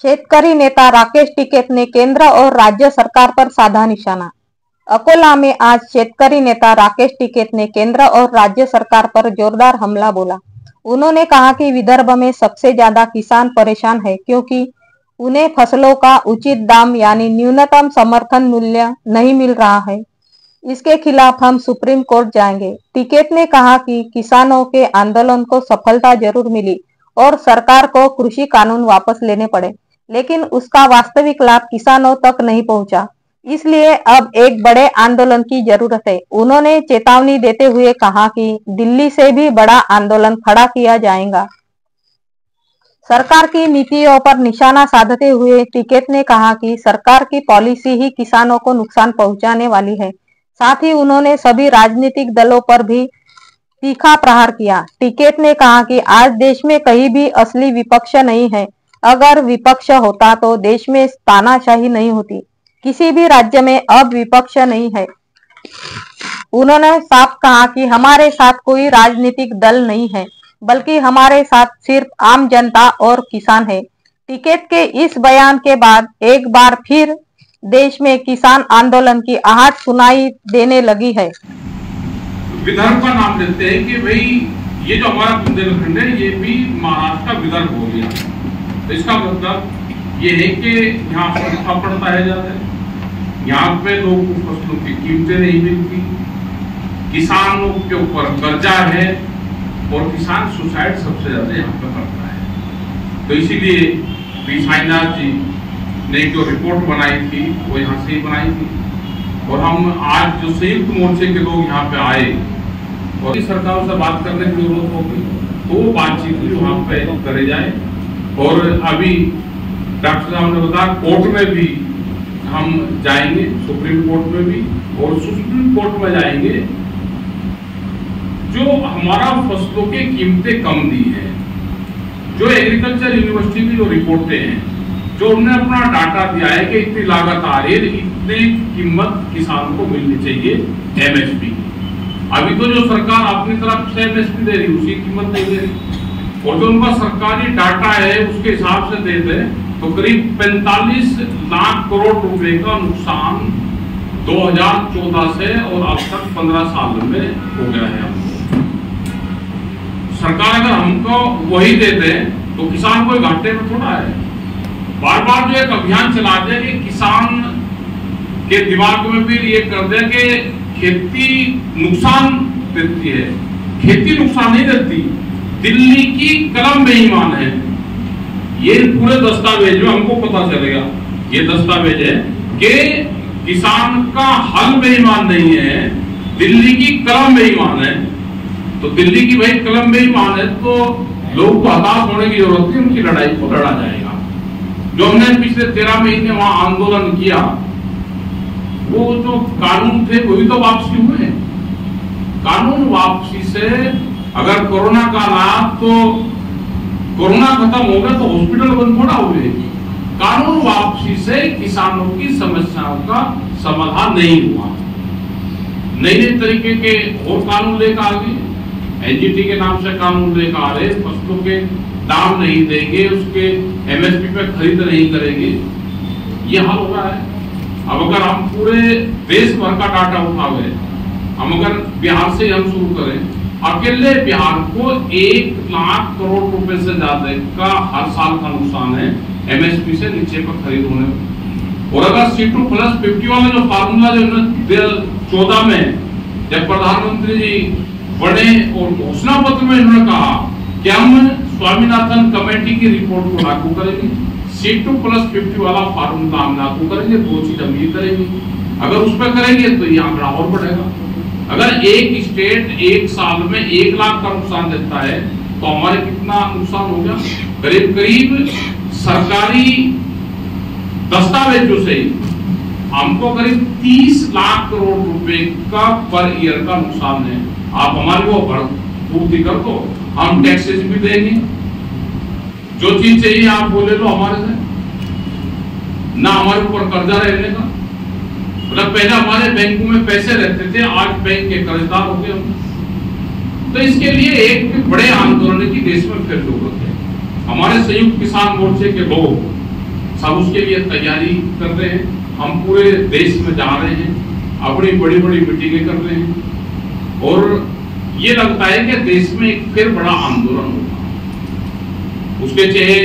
शेतकरी नेता राकेश टिकैत ने केंद्र और राज्य सरकार पर साधा निशाना। अकोला में आज शेतकरी नेता राकेश टिकैत ने केंद्र और राज्य सरकार पर जोरदार हमला बोला। उन्होंने कहा कि विदर्भ में सबसे ज्यादा किसान परेशान है क्योंकि उन्हें फसलों का उचित दाम यानी न्यूनतम समर्थन मूल्य नहीं मिल रहा है। इसके खिलाफ हम सुप्रीम कोर्ट जाएंगे। टिकैत ने कहा कि किसानों के आंदोलन को सफलता जरूर मिली और सरकार को कृषि कानून वापस लेने पड़े, लेकिन उसका वास्तविक लाभ किसानों तक नहीं पहुंचा। इसलिए अब एक बड़े आंदोलन की जरूरत है। उन्होंने चेतावनी देते हुए कहा कि दिल्ली से भी बड़ा आंदोलन खड़ा किया जाएगा। सरकार की नीतियों पर निशाना साधते हुए टिकैत ने कहा कि सरकार की पॉलिसी ही किसानों को नुकसान पहुंचाने वाली है। साथ ही उन्होंने सभी राजनीतिक दलों पर भी तीखा प्रहार किया। टिकैत ने कहा कि आज देश में कहीं भी असली विपक्ष नहीं है। अगर विपक्ष होता तो देश में तानाशाही नहीं होती। किसी भी राज्य में अब विपक्ष नहीं है। उन्होंने साफ कहा कि हमारे साथ कोई राजनीतिक दल नहीं है, बल्कि हमारे साथ सिर्फ आम जनता और किसान है। टिकैत के इस बयान के बाद एक बार फिर देश में किसान आंदोलन की आहट सुनाई देने लगी है। विदर्भ का नाम लेते हैं कि भाई ये जो हमारा बुंदेलखंड है ये भी महाराष्ट्र का विदर्भ हो गया। तो इसका मतलब ये है कि यहाँ सूखा पड़ता है ज्यादा, यहाँ पे लोगों को फसलों की कीमतें नहीं मिलती, किसानों के ऊपर कर्जा है और किसान सुसाइड सबसे ज्यादा यहाँ पे करता है। तो इसीलिए पी साईनाथ जी ने जो रिपोर्ट बनाई थी वो यहाँ से ही बनाई थी और हम आज जो संयुक्त मोर्चे के लोग यहाँ पे आए और सरकारों से बात करने की जरूरत होगी तो वो बातचीत भी वहाँ पे करे जाए। और अभी डॉक्टर साहब ने बताया कोर्ट में भी हम जाएंगे, सुप्रीम कोर्ट में भी, और सुप्रीम कोर्ट में जाएंगे जो हमारा फसलों की कीमतें कम दी है, जो एग्रीकल्चर यूनिवर्सिटी की जो रिपोर्टें हैं, जो उन्होंने अपना डाटा दिया है कि इतनी लागत आ रही है, इतनी कीमत किसान को मिलनी चाहिए एमएसपी। अभी तो जो सरकार अपनी तरफ से एमएसपी दे रही उसी कीमत नहीं दे रही, और जो उनका सरकारी डाटा है उसके हिसाब से देते हैं तो करीब 45 लाख करोड़ रुपए का नुकसान 2014 से और अब तक 15 साल में हो गया है। सरकार अगर हमको वही देते हैं तो किसान कोई घाटे में थोड़ा है। बार बार जो एक अभियान चलाते हैं कि किसान के दिमाग में भी ये कर दे कि खेती नुकसान देती है, खेती नुकसान नहीं देती, दिल्ली की कलम बेईमान है। ये पूरे दस्तावेज में हमको पता चलेगा, ये दस्तावेज है कि किसान का हल बेईमान नहीं है, दिल्ली की कलम बेईमान है। तो दिल्ली की भाई कलम बेईमान है तो लोग को हताश होने की जरूरत नहीं, उनकी लड़ाई को लड़ा जाएगा। जो हमने पिछले 13 महीने वहां आंदोलन किया वो जो कानून थे वही तो वापसी हुए। कानून वापसी से अगर कोरोना का लाभ तो कोरोना खत्म हो गया तो हॉस्पिटल बंद थोड़ा हुए। कानून वापसी से किसानों की समस्याओं का समाधान नहीं हुआ। नए नए तरीके के और कानून लेकर आ गए, एनजीटी के नाम से कानून लेकर आ रहे, फसलों के दाम नहीं देंगे, उसके एमएसपी पे खरीद नहीं करेंगे, ये हाल हो रहा है। अब अगर हम पूरे देश भर का डाटा उठावे, हम अगर बिहार से हम शुरू करें, अकेले बिहार को 1 लाख करोड़ रुपए से ज्यादा का हर साल का नुकसान है एमएसपी से नीचे पर खरीद होने में। और अगर C2+50 वाला जो फार्मूला जो 2014 में जब प्रधानमंत्री जी बने और घोषणा पत्र में इन्होंने कहा कि हम स्वामीनाथन कमेटी की रिपोर्ट को लागू करेंगे, C2+50 वाला फार्मूला हम लागू करेंगे, 2 चीज हम ये करेंगे। अगर उस पर करेंगे तो ये आंकड़ा और बढ़ेगा। अगर एक स्टेट 1 साल में 1 लाख का नुकसान देता है तो हमारे कितना नुकसान हो गया? करीब करीब सरकारी दस्तावेजों से हमको करीब 30 लाख करोड़ रुपए का पर ईयर का नुकसान है। आप हमारे को पूर्ति कर दो, हम टैक्सेस भी देंगे, जो चीज चाहिए आप बोले लो हमारे से, ना हमारे ऊपर कर्जा रहने का। मतलब पहले हमारे बैंकों में पैसे रहते थे, आज बैंक के कर्जदार हो गए हम। तो इसके लिए एक बड़े आंदोलन की देश में फिर जरूरत है। हमारे संयुक्त किसान मोर्चे के लोग सब उसके लिए तैयारी कर रहे हैं। हम पूरे देश में जा रहे हैं, अपनी बड़ी बड़ी मीटिंगें कर रहे हैं और ये लगता है कि देश में एक फिर बड़ा आंदोलन होगा। उसके चाहे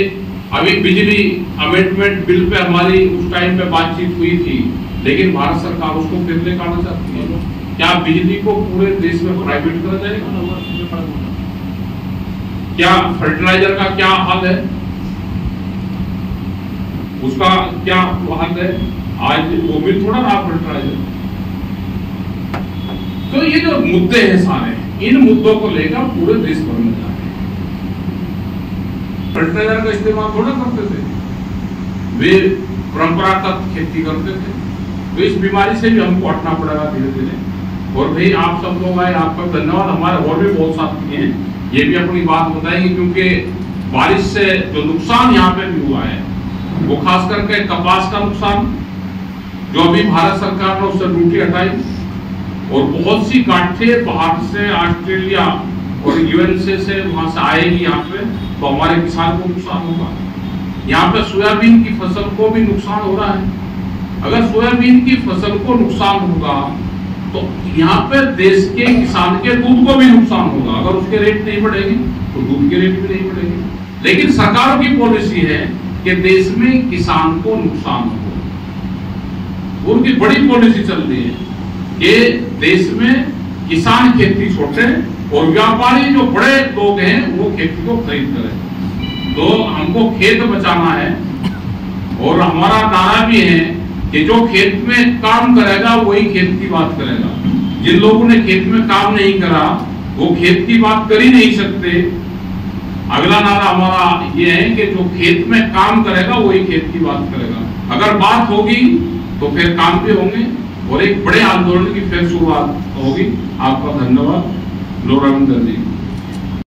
अभी बिजली अमेंडमेंट बिल पे हमारी उस टाइम पे बातचीत हुई थी, लेकिन भारत सरकार उसको फिर निकालना चाहती है। क्या बिजली को पूरे देश में प्राइवेट करा जाएगा? क्या फर्टिलाइजर का क्या हाल है, उसका क्या हाल है? आज वो भी थोड़ा रहा फर्टिलाइजर। तो ये जो मुद्दे हैं सारे, इन मुद्दों को लेकर पूरे देश भर में जा रहे हैं। फर्टिलाइजर का इस्तेमाल थोड़ा करते थे, वे परंपरागत खेती करते थे। तो इस बीमारी से भी हमको हटना पड़ेगा धीरे धीरे। और भाई आप सब लोग आए, आपका धन्यवाद। हमारे और भी बहुत साथी हैं, ये भी अपनी बात बताएंगे, क्योंकि बारिश से जो नुकसान यहाँ पे भी हुआ है वो खास करके कपास का नुकसान, जो अभी भारत सरकार ने उससे ड्यूटी हटाई, और बहुत सी गांठें बाहर से ऑस्ट्रेलिया और यूएसए से वहां से आएगी यहाँ पे, तो हमारे किसान को नुकसान होगा। यहाँ पे सोयाबीन की फसल को भी नुकसान हो रहा है। अगर सोयाबीन की फसल को नुकसान होगा तो यहाँ पे देश के किसान के दूध को भी नुकसान होगा। अगर उसके रेट नहीं बढ़ेंगे तो दूध के रेट भी नहीं बढ़ेंगे। लेकिन सरकारों की पॉलिसी है कि देश में किसान को नुकसान हो, उनकी बड़ी पॉलिसी चल रही है कि देश में किसान खेती छोड़े और व्यापारी जो बड़े लोग हैं वो खेती को खरीद करें। तो हमको खेत बचाना है, और हमारा नारा भी है कि जो खेत में काम करेगा वही खेत की बात करेगा। जिन लोगों ने खेत में काम नहीं करा वो खेत की बात कर ही नहीं सकते। अगला नारा हमारा ये है कि जो खेत में काम करेगा वही खेत की बात करेगा। अगर बात होगी तो फिर काम भी होंगे और एक बड़े आंदोलन की फिर शुरुआत होगी। आपका धन्यवाद। लोराविंदर जी।